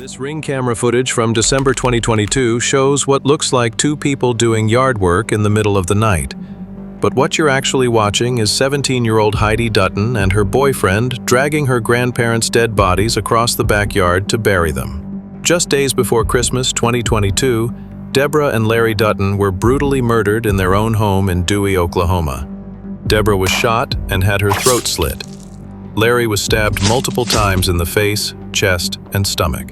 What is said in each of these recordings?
This Ring camera footage from December 2022 shows what looks like two people doing yard work in the middle of the night. But what you're actually watching is 17-year-old Heidi Dutton and her boyfriend dragging her grandparents' dead bodies across the backyard to bury them. Just days before Christmas 2022, Deborah and Larry Dutton were brutally murdered in their own home in Dewey, Oklahoma. Deborah was shot and had her throat slit. Larry was stabbed multiple times in the face, chest, and stomach.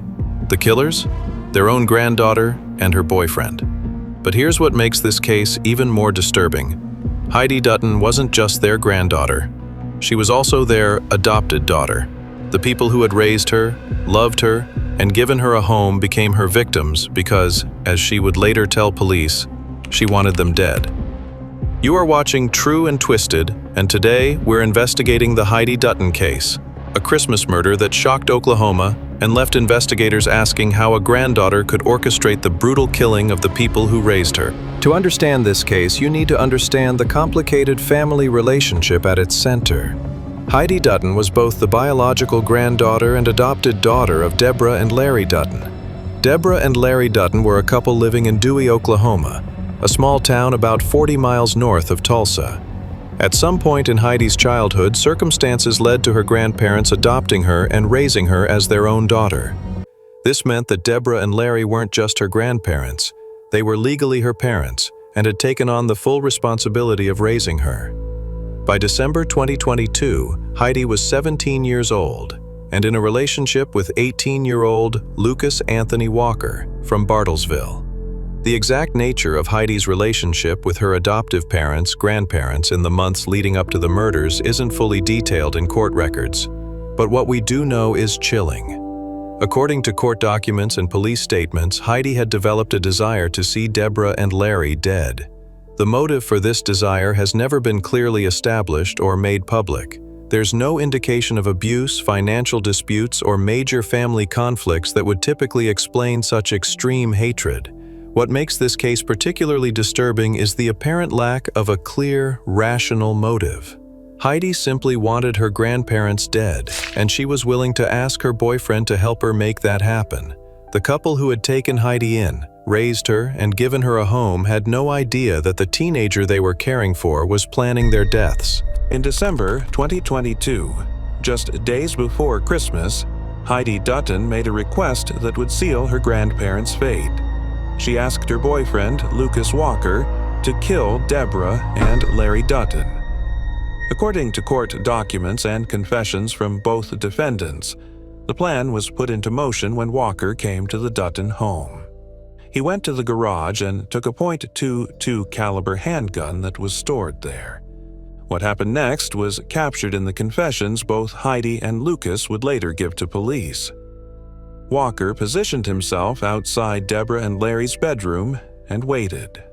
The killers? Their own granddaughter and her boyfriend. But here's what makes this case even more disturbing. Heidi Dutton wasn't just their granddaughter. She was also their adopted daughter. The people who had raised her, loved her, and given her a home became her victims because, as she would later tell police, she wanted them dead. You are watching True and Twisted, and today we're investigating the Heidi Dutton case, a Christmas murder that shocked Oklahoma and left investigators asking how a granddaughter could orchestrate the brutal killing of the people who raised her. To understand this case, you need to understand the complicated family relationship at its center. Heidi Dutton was both the biological granddaughter and adopted daughter of Deborah and Larry Dutton. Deborah and Larry Dutton were a couple living in Dewey, Oklahoma, a small town about 40 miles north of Tulsa. At some point in Heidi's childhood, circumstances led to her grandparents adopting her and raising her as their own daughter. This meant that Deborah and Larry weren't just her grandparents. They were legally her parents and had taken on the full responsibility of raising her. By December 2022, Heidi was 17 years old and in a relationship with 18-year-old Lucas Anthony Walker from Bartlesville. The exact nature of Heidi's relationship with her adoptive grandparents in the months leading up to the murders isn't fully detailed in court records, but what we do know is chilling. According to court documents and police statements, Heidi had developed a desire to see Deborah and Larry dead. The motive for this desire has never been clearly established or made public. There's no indication of abuse, financial disputes, or major family conflicts that would typically explain such extreme hatred. What makes this case particularly disturbing is the apparent lack of a clear, rational motive. Heidi simply wanted her grandparents dead, and she was willing to ask her boyfriend to help her make that happen. The couple who had taken Heidi in, raised her, and given her a home had no idea that the teenager they were caring for was planning their deaths. In December 2022, just days before Christmas, Heidi Dutton made a request that would seal her grandparents' fate. She asked her boyfriend, Lucas Walker, to kill Deborah and Larry Dutton. According to court documents and confessions from both defendants, the plan was put into motion when Walker came to the Dutton home. He went to the garage and took a .22 caliber handgun that was stored there. What happened next was captured in the confessions both Heidi and Lucas would later give to police. Walker positioned himself outside Deborah and Larry's bedroom and waited.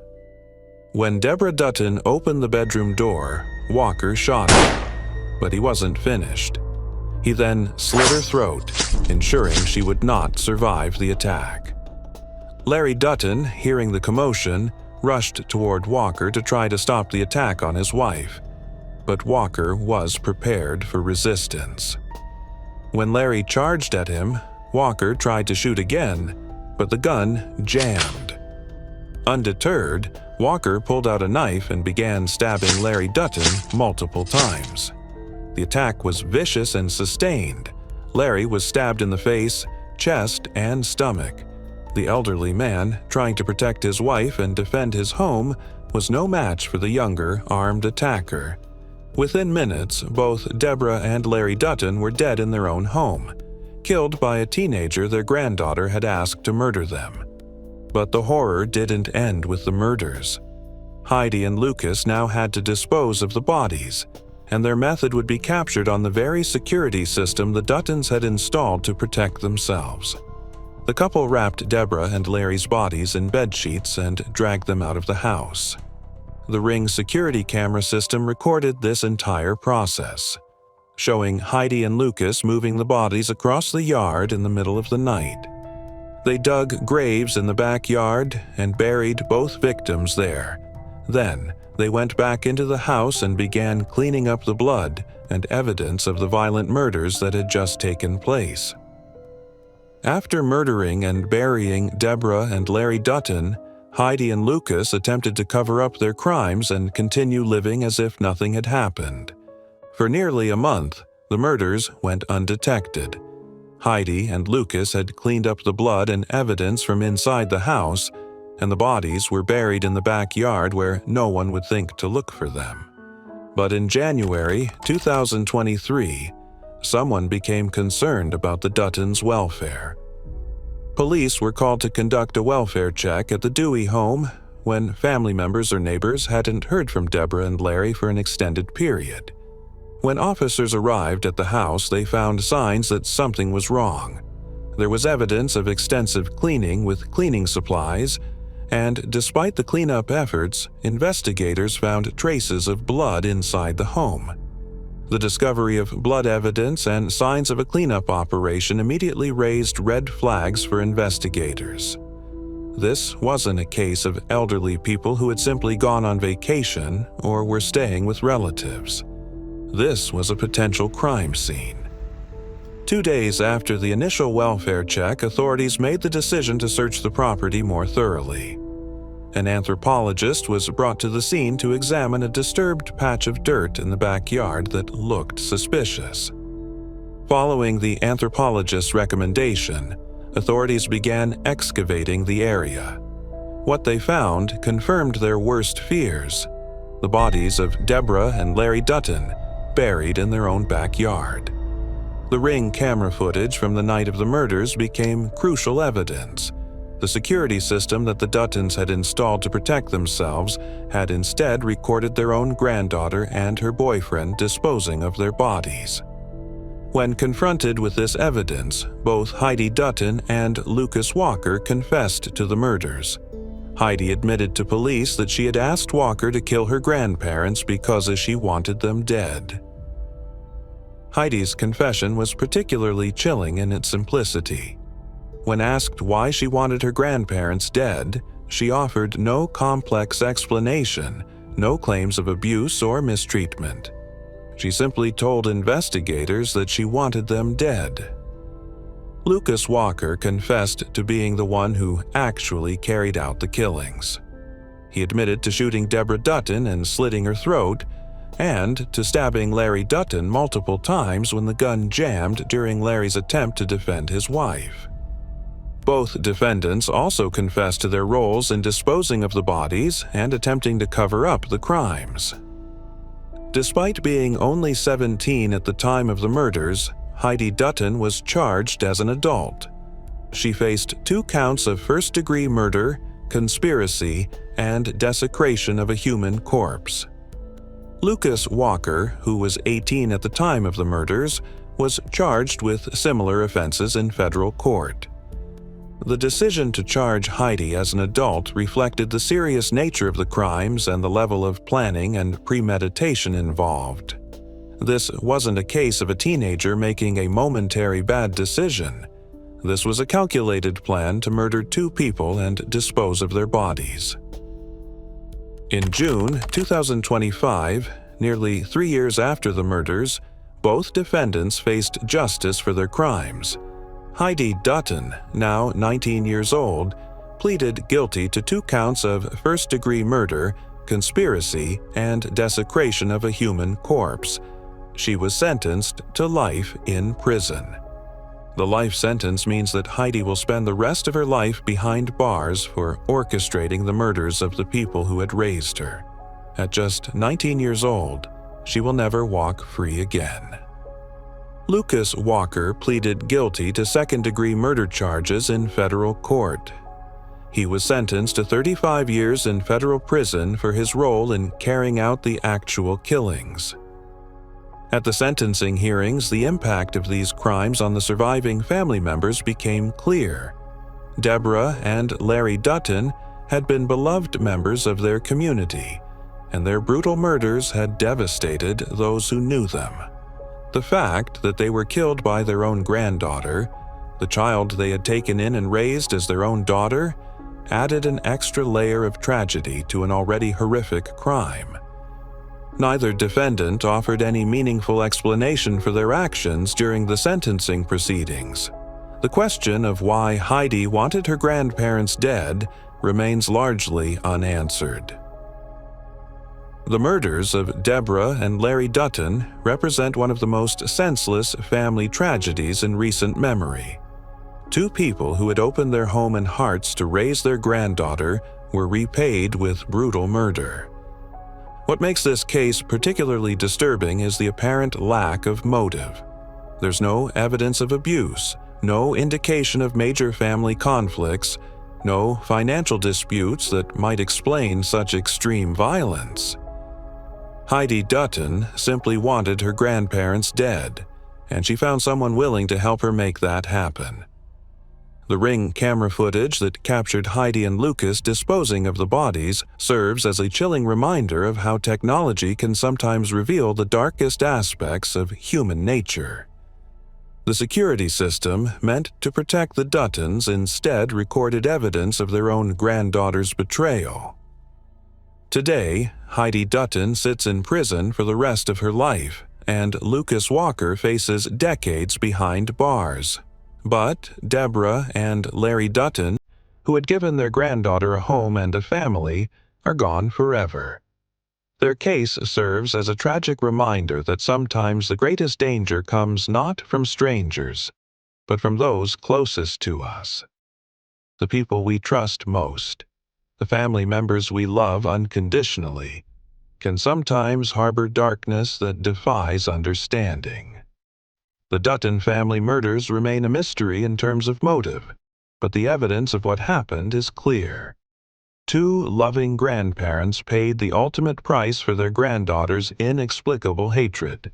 When Deborah Dutton opened the bedroom door, Walker shot her, but he wasn't finished. He then slit her throat, ensuring she would not survive the attack. Larry Dutton, hearing the commotion, rushed toward Walker to try to stop the attack on his wife, but Walker was prepared for resistance. When Larry charged at him, Walker tried to shoot again, but the gun jammed. Undeterred, Walker pulled out a knife and began stabbing Larry Dutton multiple times. The attack was vicious and sustained. Larry was stabbed in the face, chest, and stomach. The elderly man, trying to protect his wife and defend his home, was no match for the younger, armed attacker. Within minutes, both Deborah and Larry Dutton were dead in their own home, killed by a teenager their granddaughter had asked to murder them. But the horror didn't end with the murders. Heidi and Lucas now had to dispose of the bodies, and their method would be captured on the very security system the Duttons had installed to protect themselves. The couple wrapped Deborah and Larry's bodies in bedsheets and dragged them out of the house. The Ring security camera system recorded this entire process, showing Heidi and Lucas moving the bodies across the yard in the middle of the night. They dug graves in the backyard and buried both victims there. Then, they went back into the house and began cleaning up the blood and evidence of the violent murders that had just taken place. After murdering and burying Deborah and Larry Dutton, Heidi and Lucas attempted to cover up their crimes and continue living as if nothing had happened. For nearly a month, the murders went undetected. Heidi and Lucas had cleaned up the blood and evidence from inside the house, and the bodies were buried in the backyard where no one would think to look for them. But in January 2023, someone became concerned about the Duttons' welfare. Police were called to conduct a welfare check at the Dewey home when family members or neighbors hadn't heard from Deborah and Larry for an extended period. When officers arrived at the house, they found signs that something was wrong. There was evidence of extensive cleaning with cleaning supplies, and despite the cleanup efforts, investigators found traces of blood inside the home. The discovery of blood evidence and signs of a cleanup operation immediately raised red flags for investigators. This wasn't a case of elderly people who had simply gone on vacation or were staying with relatives. This was a potential crime scene. 2 days after the initial welfare check, authorities made the decision to search the property more thoroughly. An anthropologist was brought to the scene to examine a disturbed patch of dirt in the backyard that looked suspicious. Following the anthropologist's recommendation, authorities began excavating the area. What they found confirmed their worst fears: the bodies of Deborah and Larry Dutton, buried in their own backyard. The Ring camera footage from the night of the murders became crucial evidence. The security system that the Duttons had installed to protect themselves had instead recorded their own granddaughter and her boyfriend disposing of their bodies. When confronted with this evidence, both Heidi Dutton and Lucas Walker confessed to the murders. Heidi admitted to police that she had asked Walker to kill her grandparents because she wanted them dead. Heidi's confession was particularly chilling in its simplicity. When asked why she wanted her grandparents dead, she offered no complex explanation, no claims of abuse or mistreatment. She simply told investigators that she wanted them dead. Lucas Walker confessed to being the one who actually carried out the killings. He admitted to shooting Deborah Dutton and slitting her throat, and to stabbing Larry Dutton multiple times when the gun jammed during Larry's attempt to defend his wife. Both defendants also confessed to their roles in disposing of the bodies and attempting to cover up the crimes. Despite being only 17 at the time of the murders, Heidi Dutton was charged as an adult. She faced 2 counts of first-degree murder, conspiracy, and desecration of a human corpse. Lucas Walker, who was 18 at the time of the murders, was charged with similar offenses in federal court. The decision to charge Heidi as an adult reflected the serious nature of the crimes and the level of planning and premeditation involved. This wasn't a case of a teenager making a momentary bad decision. This was a calculated plan to murder 2 people and dispose of their bodies. In June 2025, nearly 3 years after the murders, both defendants faced justice for their crimes. Heidi Dutton, now 19 years old, pleaded guilty to 2 counts of first-degree murder, conspiracy, and desecration of a human corpse. She was sentenced to life in prison. The life sentence means that Heidi will spend the rest of her life behind bars for orchestrating the murders of the people who had raised her. At just 19 years old, she will never walk free again. Lucas Walker pleaded guilty to second-degree murder charges in federal court. He was sentenced to 35 years in federal prison for his role in carrying out the actual killings. At the sentencing hearings, the impact of these crimes on the surviving family members became clear. Deborah and Larry Dutton had been beloved members of their community, and their brutal murders had devastated those who knew them. The fact that they were killed by their own granddaughter, the child they had taken in and raised as their own daughter, added an extra layer of tragedy to an already horrific crime. Neither defendant offered any meaningful explanation for their actions during the sentencing proceedings. The question of why Heidi wanted her grandparents dead remains largely unanswered. The murders of Deborah and Larry Dutton represent one of the most senseless family tragedies in recent memory. Two people who had opened their home and hearts to raise their granddaughter were repaid with brutal murder. What makes this case particularly disturbing is the apparent lack of motive. There's no evidence of abuse, no indication of major family conflicts, no financial disputes that might explain such extreme violence. Heidi Dutton simply wanted her grandparents dead, and she found someone willing to help her make that happen. The Ring camera footage that captured Heidi and Lucas disposing of the bodies serves as a chilling reminder of how technology can sometimes reveal the darkest aspects of human nature. The security system meant to protect the Duttons instead recorded evidence of their own granddaughter's betrayal. Today, Heidi Dutton sits in prison for the rest of her life, and Lucas Walker faces decades behind bars. But Deborah and Larry Dutton, who had given their granddaughter a home and a family, are gone forever. Their case serves as a tragic reminder that sometimes the greatest danger comes not from strangers, but from those closest to us. The people we trust most, the family members we love unconditionally, can sometimes harbor darkness that defies understanding. The Dutton family murders remain a mystery in terms of motive, but the evidence of what happened is clear. Two loving grandparents paid the ultimate price for their granddaughter's inexplicable hatred.